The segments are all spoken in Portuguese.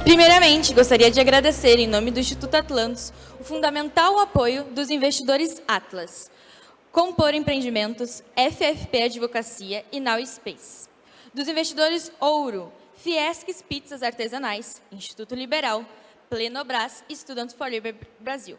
Primeiramente, gostaria de agradecer, em nome do Instituto Atlantos, o fundamental apoio dos investidores Atlas, Compor Empreendimentos, FFP Advocacia e Now Space. Dos investidores Ouro, Fiesques Pizzas Artesanais, Instituto Liberal, Plenobras e Students for Liberty Brasil.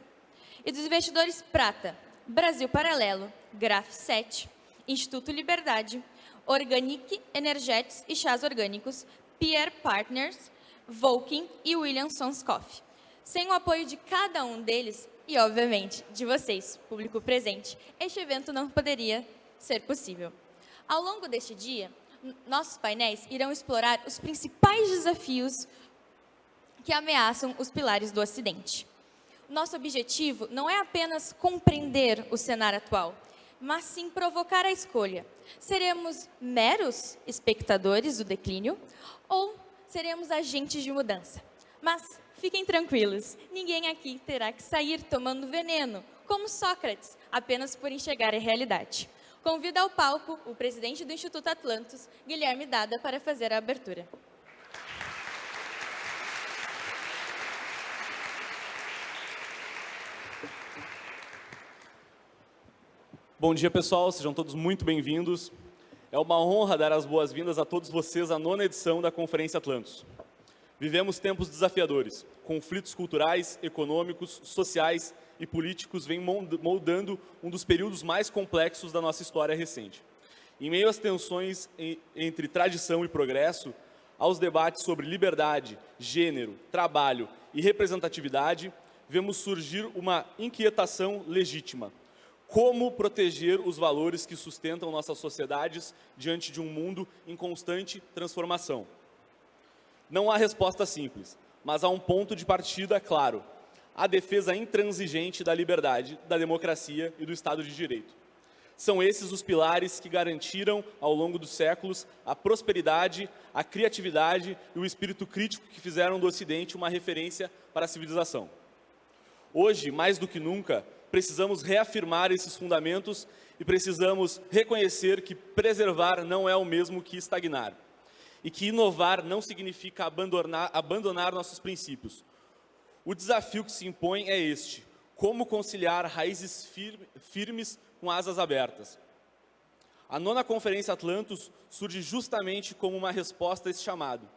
E dos investidores Prata, Brasil Paralelo, Graf 7, Instituto Liberdade, Organic Energetics e Chás Orgânicos, Pierre Partners, Volkin e Williamson's Coffee. Sem o apoio de cada um deles e, obviamente, de vocês, público presente, este evento não poderia ser possível. Ao longo deste dia, nossos painéis irão explorar os principais desafios que ameaçam os pilares do Ocidente. Nosso objetivo não é apenas compreender o cenário atual, mas sim provocar a escolha. Seremos meros espectadores do declínio ou seremos agentes de mudança? Mas fiquem tranquilos, ninguém aqui terá que sair tomando veneno, como Sócrates, apenas por enxergar a realidade. Convido ao palco o presidente do Instituto Atlantos, Guilherme Dada, para fazer a abertura. Bom dia, pessoal. Sejam todos muito bem-vindos. É uma honra dar as boas-vindas a todos vocês à 9ª edição da Conferência Atlantos. Vivemos tempos desafiadores. Conflitos culturais, econômicos, sociais e políticos vêm moldando um dos períodos mais complexos da nossa história recente. Em meio às tensões entre tradição e progresso, aos debates sobre liberdade, gênero, trabalho e representatividade, vemos surgir uma inquietação legítima. Como proteger os valores que sustentam nossas sociedades diante de um mundo em constante transformação? Não há resposta simples, mas há um ponto de partida claro: a defesa intransigente da liberdade, da democracia e do Estado de Direito. São esses os pilares que garantiram, ao longo dos séculos, a prosperidade, a criatividade e o espírito crítico que fizeram do Ocidente uma referência para a civilização. Hoje, mais do que nunca, precisamos reafirmar esses fundamentos e precisamos reconhecer que preservar não é o mesmo que estagnar. E que inovar não significa abandonar nossos princípios. O desafio que se impõe é este: como conciliar raízes firmes com asas abertas. A 9ª Conferência Atlantos surge justamente como uma resposta a esse chamado.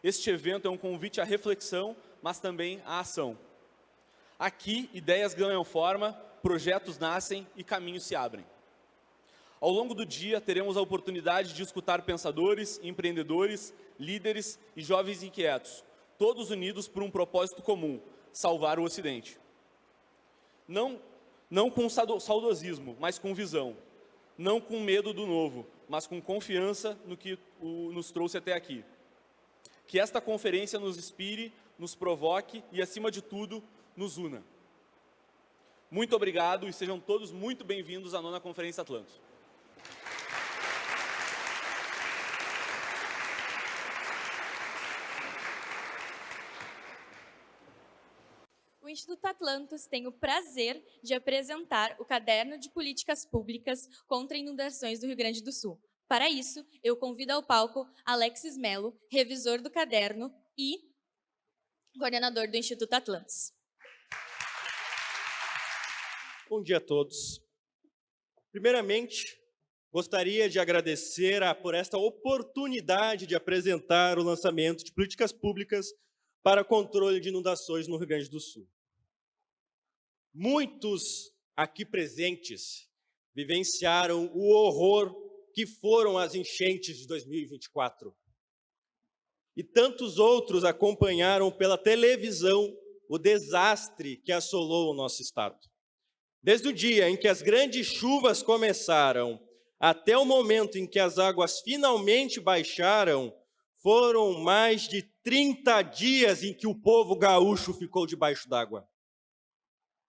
Este evento é um convite à reflexão, mas também à ação. Aqui, ideias ganham forma, projetos nascem e caminhos se abrem. Ao longo do dia, teremos a oportunidade de escutar pensadores, empreendedores, líderes e jovens inquietos, todos unidos por um propósito comum: salvar o Ocidente. Não com saudosismo, mas com visão. Não com medo do novo, mas com confiança no que nos trouxe até aqui. Que esta conferência nos inspire, nos provoque e, acima de tudo, nos una. Muito obrigado e sejam todos muito bem-vindos à 9ª Conferência Atlantos. O Instituto Atlantos tem o prazer de apresentar o Caderno de Políticas Públicas contra Inundações do Rio Grande do Sul. Para isso, eu convido ao palco Alexis Melo, revisor do caderno e coordenador do Instituto Atlantos. Bom dia a todos. Primeiramente, gostaria de agradecer por esta oportunidade de apresentar o lançamento de políticas públicas para controle de inundações no Rio Grande do Sul. Muitos aqui presentes vivenciaram o horror que foram as enchentes de 2024. E tantos outros acompanharam pela televisão o desastre que assolou o nosso estado. Desde o dia em que as grandes chuvas começaram até o momento em que as águas finalmente baixaram, foram mais de 30 dias em que o povo gaúcho ficou debaixo d'água.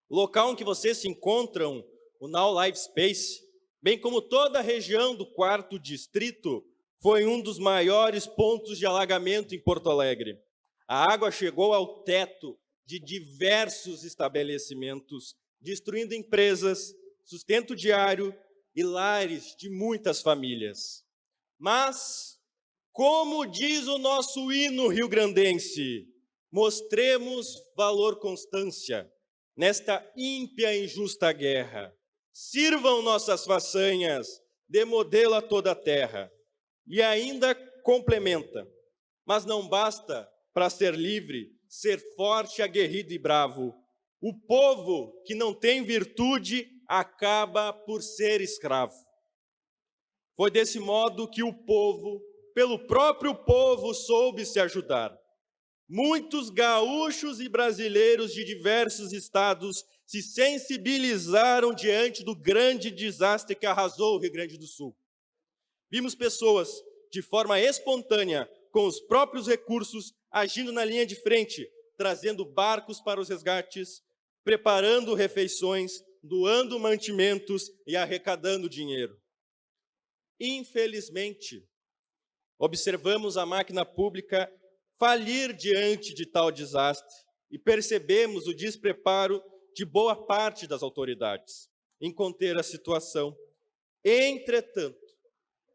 O local em que vocês se encontram, o Now Live Space, bem como toda a região do 4º Distrito, foi um dos maiores pontos de alagamento em Porto Alegre. A água chegou ao teto de diversos estabelecimentos, destruindo empresas, sustento diário e lares de muitas famílias. Mas, como diz o nosso hino rio-grandense, Mostremos valor constância nesta ímpia e injusta guerra. Sirvam nossas façanhas de modelo a toda a terra. E ainda complementa, mas não basta para ser livre, ser forte, aguerrido e bravo. O povo que não tem virtude acaba por ser escravo. Foi desse modo que o povo, pelo próprio povo, soube se ajudar. Muitos gaúchos e brasileiros de diversos estados se sensibilizaram diante do grande desastre que arrasou o Rio Grande do Sul. Vimos pessoas, de forma espontânea, com os próprios recursos, agindo na linha de frente, trazendo barcos para os resgates, preparando refeições, doando mantimentos e arrecadando dinheiro. Infelizmente, observamos a máquina pública falir diante de tal desastre e percebemos o despreparo de boa parte das autoridades em conter a situação. Entretanto,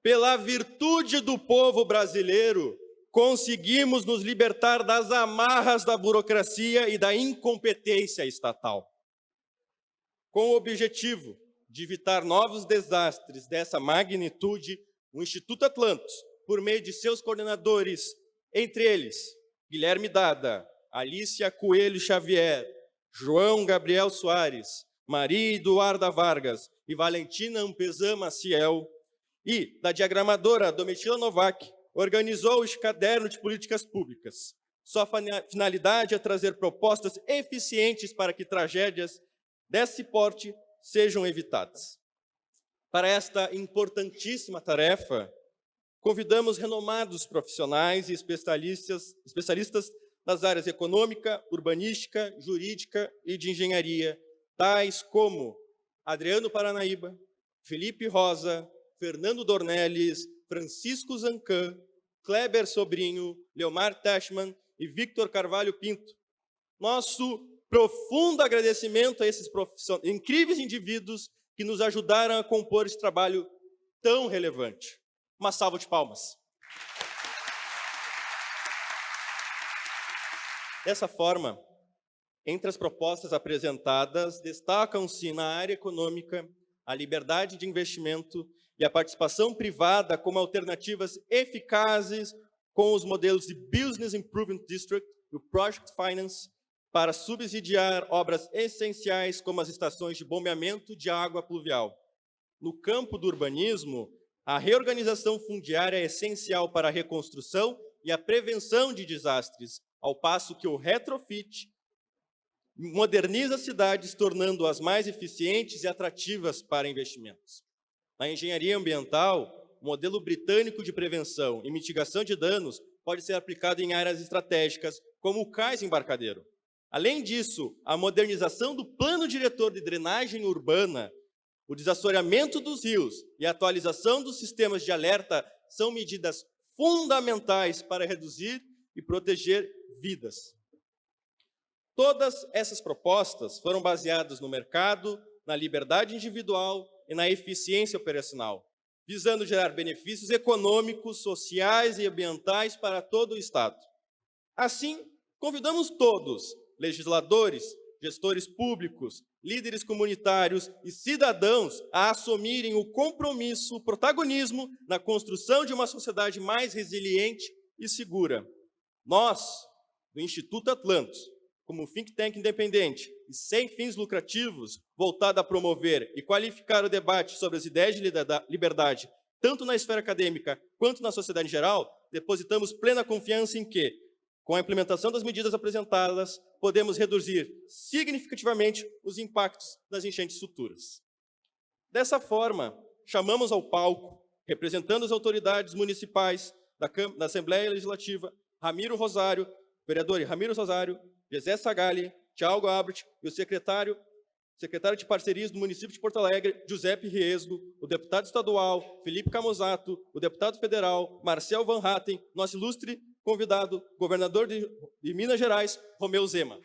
pela virtude do povo brasileiro, conseguimos nos libertar das amarras da burocracia e da incompetência estatal. Com o objetivo de evitar novos desastres dessa magnitude, o Instituto Atlantos, por meio de seus coordenadores, entre eles, Guilherme Dada, Alicia Coelho Xavier, João Gabriel Soares, Maria Eduarda Vargas e Valentina Ampezan Maciel, e da diagramadora Domitila Novak, organizou o Caderno de Políticas Públicas. Sua finalidade é trazer propostas eficientes para que tragédias desse porte sejam evitadas. Para esta importantíssima tarefa, convidamos renomados profissionais e especialistas das áreas econômica, urbanística, jurídica e de engenharia, tais como Adriano Paranaíba, Felipe Rosa, Fernando Dornelles, Francisco Zancan, Kleber Sobrinho, Leomar Tashman e Victor Carvalho Pinto. Nosso profundo agradecimento a esses incríveis indivíduos que nos ajudaram a compor esse trabalho tão relevante. Uma salva de palmas. Dessa forma, entre as propostas apresentadas, destacam-se na área econômica a liberdade de investimento e a participação privada como alternativas eficazes com os modelos de Business Improvement District e o Project Finance para subsidiar obras essenciais como as estações de bombeamento de água pluvial. No campo do urbanismo, a reorganização fundiária é essencial para a reconstrução e a prevenção de desastres, ao passo que o retrofit moderniza as cidades, tornando-as mais eficientes e atrativas para investimentos. Na engenharia ambiental, o modelo britânico de prevenção e mitigação de danos pode ser aplicado em áreas estratégicas, como o cais embarcadeiro. Além disso, a modernização do plano diretor de drenagem urbana, o desassoreamento dos rios e a atualização dos sistemas de alerta são medidas fundamentais para reduzir e proteger vidas. Todas essas propostas foram baseadas no mercado, na liberdade individual e na eficiência operacional, visando gerar benefícios econômicos, sociais e ambientais para todo o Estado. Assim, convidamos todos, legisladores, gestores públicos, líderes comunitários e cidadãos a assumirem o compromisso, o protagonismo na construção de uma sociedade mais resiliente e segura. Nós, do Instituto Atlantos, como um think tank independente e sem fins lucrativos, voltado a promover e qualificar o debate sobre as ideias de liberdade, tanto na esfera acadêmica quanto na sociedade em geral, depositamos plena confiança em que, com a implementação das medidas apresentadas, podemos reduzir significativamente os impactos das enchentes futuras. Dessa forma, chamamos ao palco, representando as autoridades municipais da Assembleia Legislativa, vereador Ramiro Rosário, José Sagali, Thiago Abrit e o secretário de Parcerias do município de Porto Alegre, Giuseppe Riesgo, o deputado estadual, Felipe Camusato, o deputado federal, Marcel Van Hatten, nosso ilustre convidado, governador de Minas Gerais, Romeu Zema.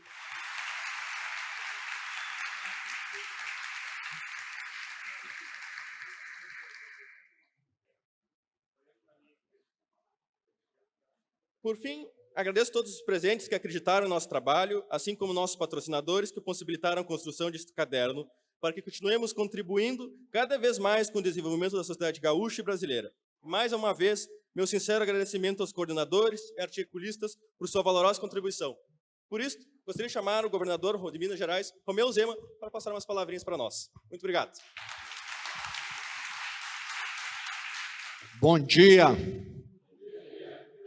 Por fim, Agradeço a todos os presentes que acreditaram no nosso trabalho, assim como nossos patrocinadores que possibilitaram a construção deste caderno, para que continuemos contribuindo cada vez mais com o desenvolvimento da sociedade gaúcha e brasileira. Mais uma vez, meu sincero agradecimento aos coordenadores e articulistas por sua valorosa contribuição. Por isso, gostaria de chamar o governador de Minas Gerais, Romeu Zema, para passar umas palavrinhas para nós. Muito obrigado. Bom dia.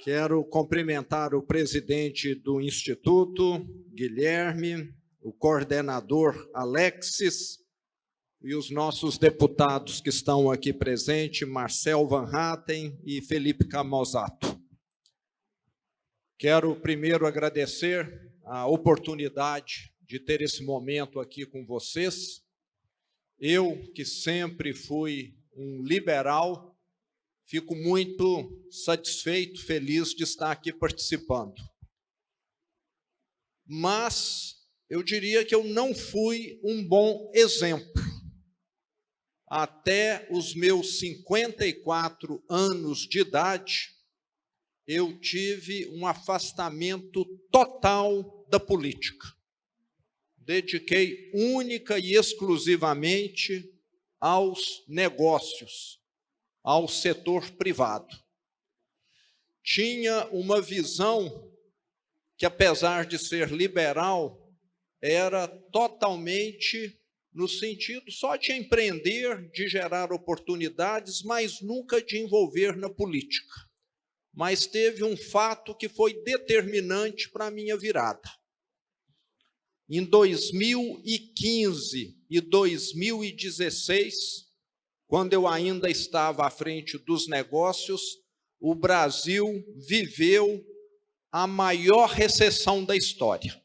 Quero cumprimentar o presidente do Instituto, Guilherme, o coordenador Alexis e os nossos deputados que estão aqui presentes, Marcel Van Hatten e Felipe Camozato. Quero primeiro agradecer a oportunidade de ter esse momento aqui com vocês. Eu, que sempre fui um liberal, fico muito satisfeito, feliz de estar aqui participando. Mas eu diria que eu não fui um bom exemplo. Até os meus 54 anos de idade, eu tive um afastamento total da política. Dediquei única e exclusivamente aos negócios, ao setor privado. Tinha uma visão que, apesar de ser liberal, era totalmente no sentido só de empreender, de gerar oportunidades, mas nunca de envolver na política. Mas teve um fato que foi determinante para a minha virada. Em 2015 e 2016, quando eu ainda estava à frente dos negócios, o Brasil viveu a maior recessão da história.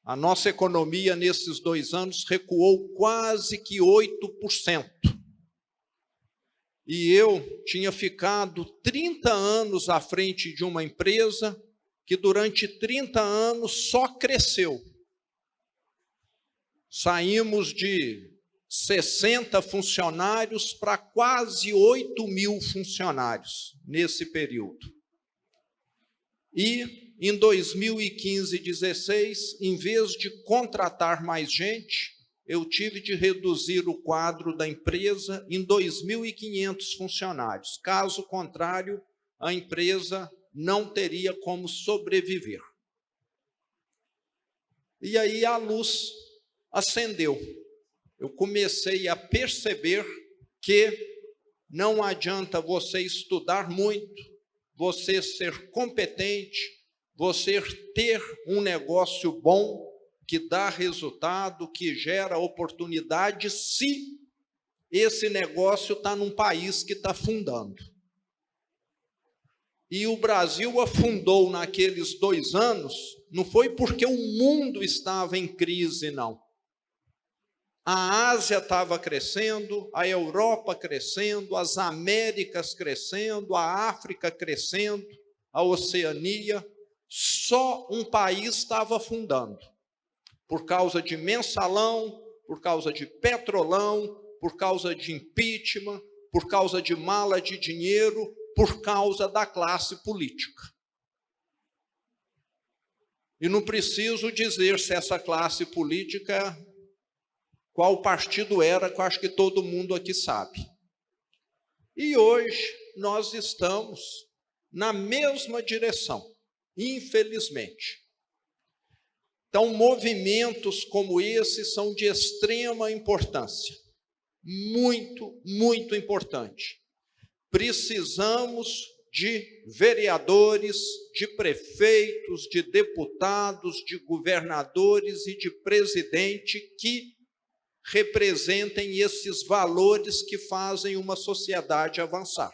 A nossa economia, nesses 2 anos, recuou quase que 8%. E eu tinha ficado 30 anos à frente de uma empresa que, durante 30 anos, só cresceu. Saímos de 60 funcionários para quase 8.000 funcionários nesse período. E, em 2015 e 2016, em vez de contratar mais gente, eu tive de reduzir o quadro da empresa em 2.500 funcionários. Caso contrário, a empresa não teria como sobreviver. E aí a luz acendeu. Eu comecei a perceber que não adianta você estudar muito, você ser competente, você ter um negócio bom, que dá resultado, que gera oportunidade, se esse negócio está num país que está afundando. E o Brasil afundou naqueles 2 anos, não foi porque o mundo estava em crise, não. A Ásia estava crescendo, a Europa crescendo, as Américas crescendo, a África crescendo, a Oceania. Só um país estava afundando. Por causa de mensalão, por causa de petrolão, por causa de impeachment, por causa de mala de dinheiro, por causa da classe política. E não preciso dizer se essa classe política, qual partido era, que eu acho que todo mundo aqui sabe. E hoje nós estamos na mesma direção, infelizmente. Então, movimentos como esse são de extrema importância, muito, muito importante. Precisamos de vereadores, de prefeitos, de deputados, de governadores e de presidente que representem esses valores que fazem uma sociedade avançar.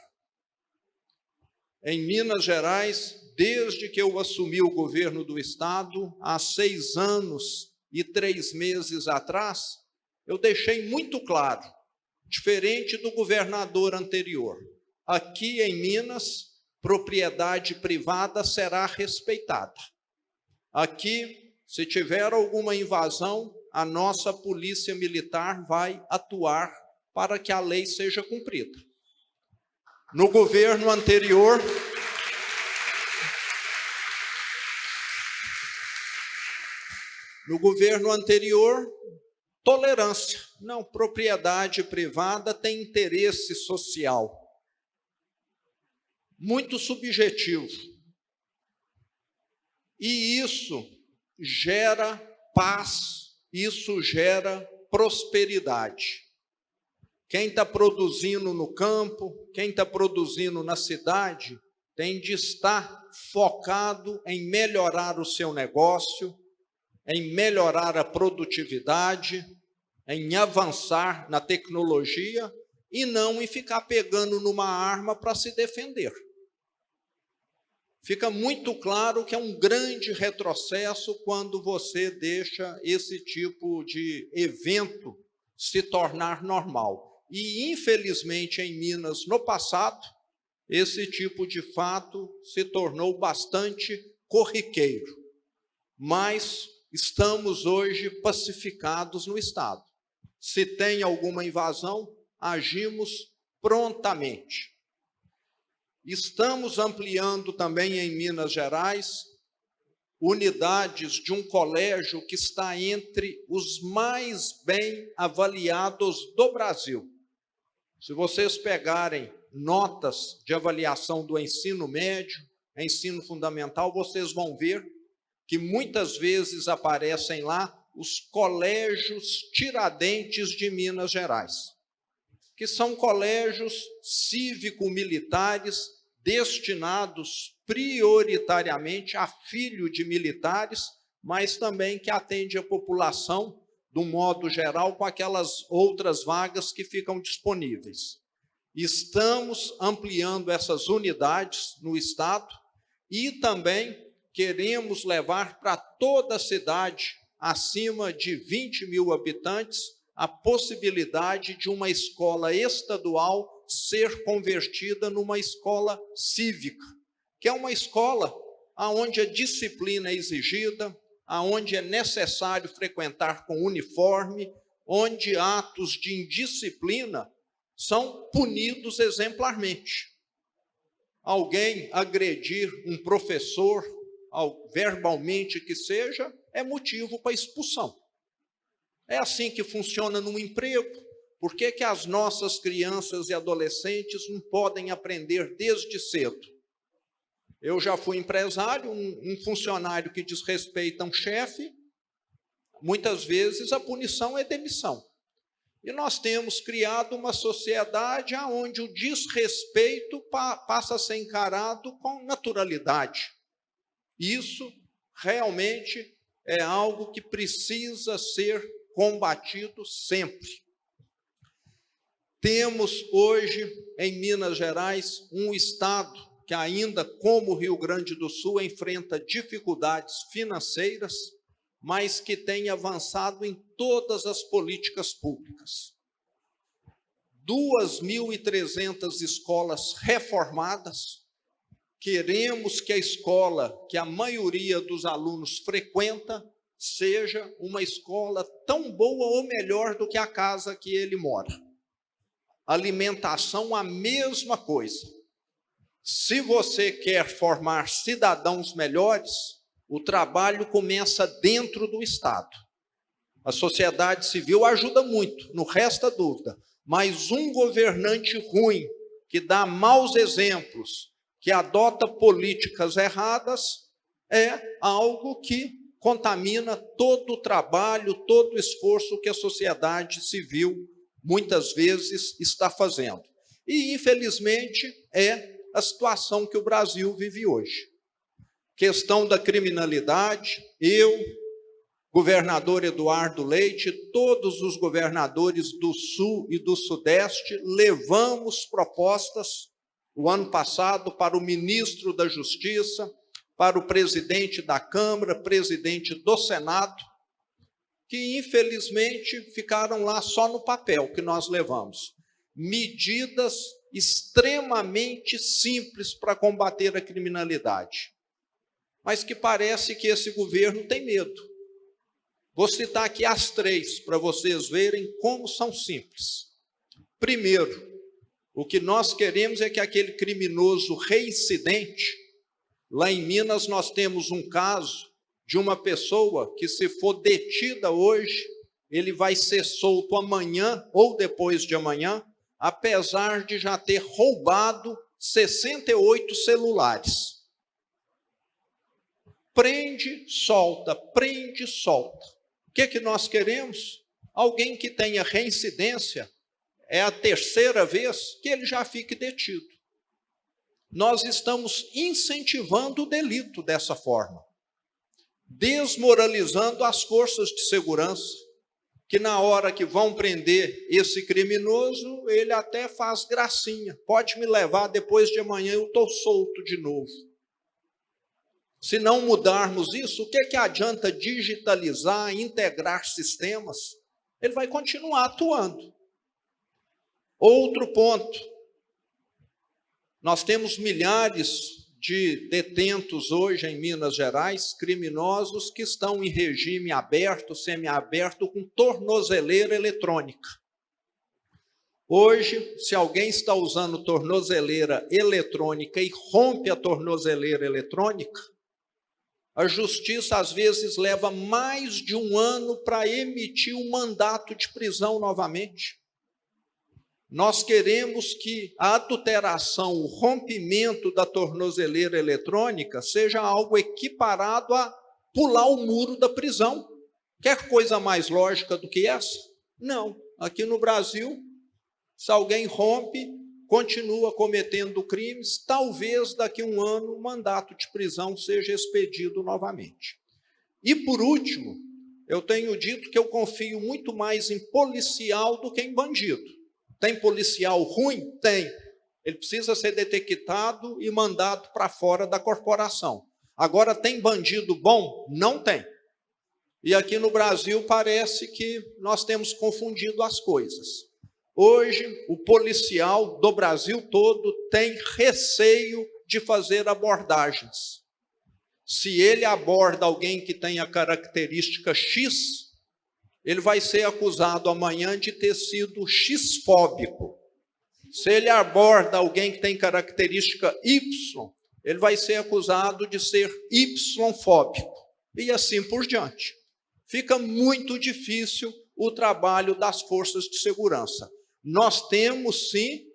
Em Minas Gerais, desde que eu assumi o governo do Estado, há 6 anos e 3 meses atrás, eu deixei muito claro, diferente do governador anterior, aqui em Minas, propriedade privada será respeitada. Aqui, se tiver alguma invasão, a nossa polícia militar vai atuar para que a lei seja cumprida. No governo anterior, No governo anterior, tolerância. Não, propriedade privada tem interesse social. Muito subjetivo. E isso gera paz, isso gera prosperidade. Quem está produzindo no campo, quem está produzindo na cidade, tem de estar focado em melhorar o seu negócio, em melhorar a produtividade, em avançar na tecnologia e não em ficar pegando numa arma para se defender. Fica muito claro que é um grande retrocesso quando você deixa esse tipo de evento se tornar normal. E, infelizmente, em Minas, no passado, esse tipo de fato se tornou bastante corriqueiro. Mas estamos hoje pacificados no Estado. Se tem alguma invasão, agimos prontamente. Estamos ampliando também em Minas Gerais unidades de um colégio que está entre os mais bem avaliados do Brasil. Se vocês pegarem notas de avaliação do ensino médio, ensino fundamental, vocês vão ver que muitas vezes aparecem lá os colégios Tiradentes de Minas Gerais, que são colégios cívico-militares destinados prioritariamente a filho de militares, mas também que atende a população, de um modo geral, com aquelas outras vagas que ficam disponíveis. Estamos ampliando essas unidades no Estado e também queremos levar para toda a cidade, acima de 20 mil habitantes, a possibilidade de uma escola estadual ser convertida numa escola cívica, que é uma escola onde a disciplina é exigida, onde é necessário frequentar com uniforme, onde atos de indisciplina são punidos exemplarmente. Alguém agredir um professor, verbalmente que seja, é motivo para expulsão. É assim que funciona no emprego. Por que que as nossas crianças e adolescentes não podem aprender desde cedo? Eu já fui empresário, um funcionário que desrespeita um chefe, muitas vezes a punição é demissão. E nós temos criado uma sociedade onde o desrespeito passa a ser encarado com naturalidade. Isso realmente é algo que precisa ser combatido sempre. Temos hoje, em Minas Gerais, um estado que ainda, como o Rio Grande do Sul, enfrenta dificuldades financeiras, mas que tem avançado em todas as políticas públicas. 2.300 escolas reformadas. Queremos que a escola que a maioria dos alunos frequenta seja uma escola tão boa ou melhor do que a casa que ele mora. Alimentação, a mesma coisa. Se você quer formar cidadãos melhores, o trabalho começa dentro do Estado. A sociedade civil ajuda muito, não resta dúvida, mas um governante ruim, que dá maus exemplos, que adota políticas erradas, é algo que contamina todo o trabalho, todo o esforço que a sociedade civil muitas vezes está fazendo. E, infelizmente, é a situação que o Brasil vive hoje. Questão da criminalidade, eu, governador Eduardo Leite, todos os governadores do Sul e do Sudeste, levamos propostas, o ano passado, para o ministro da Justiça, para o presidente da Câmara, presidente do Senado, que infelizmente ficaram lá só no papel que nós levamos. Medidas extremamente simples para combater a criminalidade, mas que parece que esse governo tem medo. Vou citar aqui as 3 para vocês verem como são simples. Primeiro, o que nós queremos é que aquele criminoso reincidente, lá em Minas nós temos um caso de uma pessoa que, se for detida hoje, ele vai ser solto amanhã ou depois de amanhã, apesar de já ter roubado 68 celulares. Prende, solta, prende, solta. O que é que nós queremos? Alguém que tenha reincidência, é a terceira vez que ele já fique detido. Nós estamos incentivando o delito dessa forma, desmoralizando as forças de segurança, que na hora que vão prender esse criminoso, ele até faz gracinha. Pode me levar, depois de amanhã eu estou solto de novo. Se não mudarmos isso, o que é que adianta digitalizar, integrar sistemas? Ele vai continuar atuando. Outro ponto. Nós temos milhares de detentos hoje em Minas Gerais, criminosos que estão em regime aberto, semiaberto, com tornozeleira eletrônica. Hoje, se alguém está usando tornozeleira eletrônica e rompe a tornozeleira eletrônica, a justiça às vezes leva mais de 1 ano para emitir um mandato de prisão novamente. Nós queremos que a adulteração, o rompimento da tornozeleira eletrônica seja algo equiparado a pular o muro da prisão. Quer coisa mais lógica do que essa? Não. Aqui no Brasil, se alguém rompe, continua cometendo crimes, talvez daqui a 1 ano o mandato de prisão seja expedido novamente. E por último, eu tenho dito que eu confio muito mais em policial do que em bandido. Tem policial ruim? Tem. Ele precisa ser detectado e mandado para fora da corporação. Agora, tem bandido bom? Não tem. E aqui no Brasil parece que nós temos confundido as coisas. Hoje, o policial do Brasil todo tem receio de fazer abordagens. Se ele aborda alguém que tenha característica X, ele vai ser acusado amanhã de ter sido X-fóbico. Se ele aborda alguém que tem característica Y, ele vai ser acusado de ser Y-fóbico. E assim por diante. Fica muito difícil o trabalho das forças de segurança. Nós temos, sim,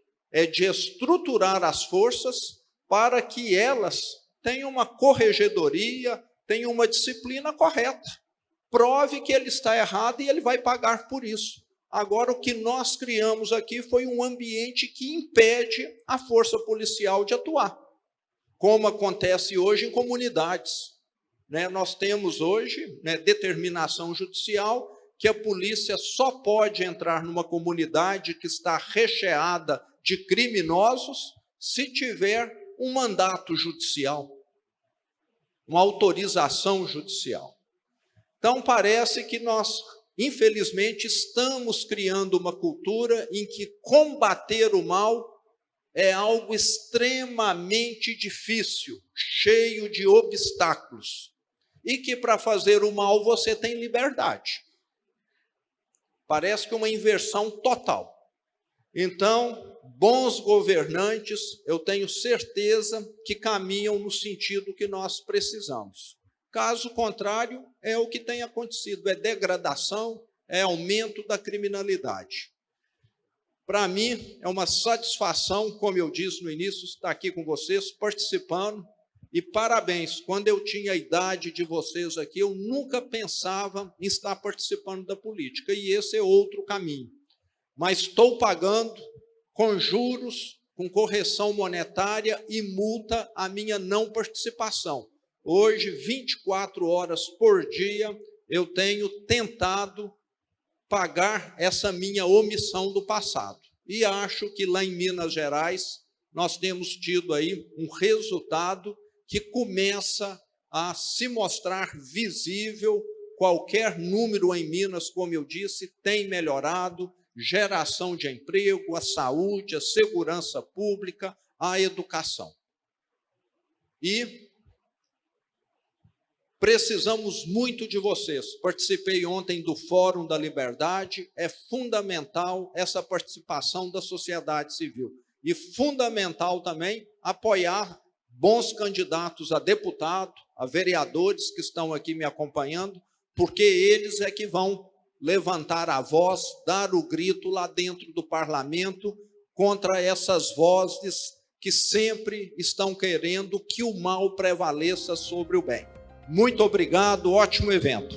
de estruturar as forças para que elas tenham uma corregedoria, tenham uma disciplina correta. Prove que ele está errado e ele vai pagar por isso. Agora, o que nós criamos aqui foi um ambiente que impede a força policial de atuar, como acontece hoje em comunidades. Nós temos hoje determinação judicial que a polícia só pode entrar numa comunidade que está recheada de criminosos se tiver um mandato judicial, uma autorização judicial. Então, parece que nós, infelizmente, estamos criando uma cultura em que combater o mal é algo extremamente difícil, cheio de obstáculos, e que para fazer o mal você tem liberdade. Parece que é uma inversão total. Então, bons governantes, eu tenho certeza que caminham no sentido que nós precisamos. Caso contrário, é o que tem acontecido, é degradação, é aumento da criminalidade. Para mim, é uma satisfação, como eu disse no início, estar aqui com vocês, participando, e parabéns, quando eu tinha a idade de vocês aqui, eu nunca pensava em estar participando da política, e esse é outro caminho. Mas estou pagando com juros, com correção monetária e multa a minha não participação. Hoje, 24 horas por dia, eu tenho tentado pagar essa minha omissão do passado. E acho que lá em Minas Gerais, nós temos tido aí um resultado que começa a se mostrar visível. Qualquer número em Minas, como eu disse, tem melhorado, geração de emprego, a saúde, a segurança pública, a educação. E precisamos muito de vocês. Participei ontem do Fórum da Liberdade, é fundamental essa participação da sociedade civil. E fundamental também apoiar bons candidatos a deputado, a vereadores que estão aqui me acompanhando, porque eles é que vão levantar a voz, dar o grito lá dentro do parlamento contra essas vozes que sempre estão querendo que o mal prevaleça sobre o bem. Muito obrigado, ótimo evento.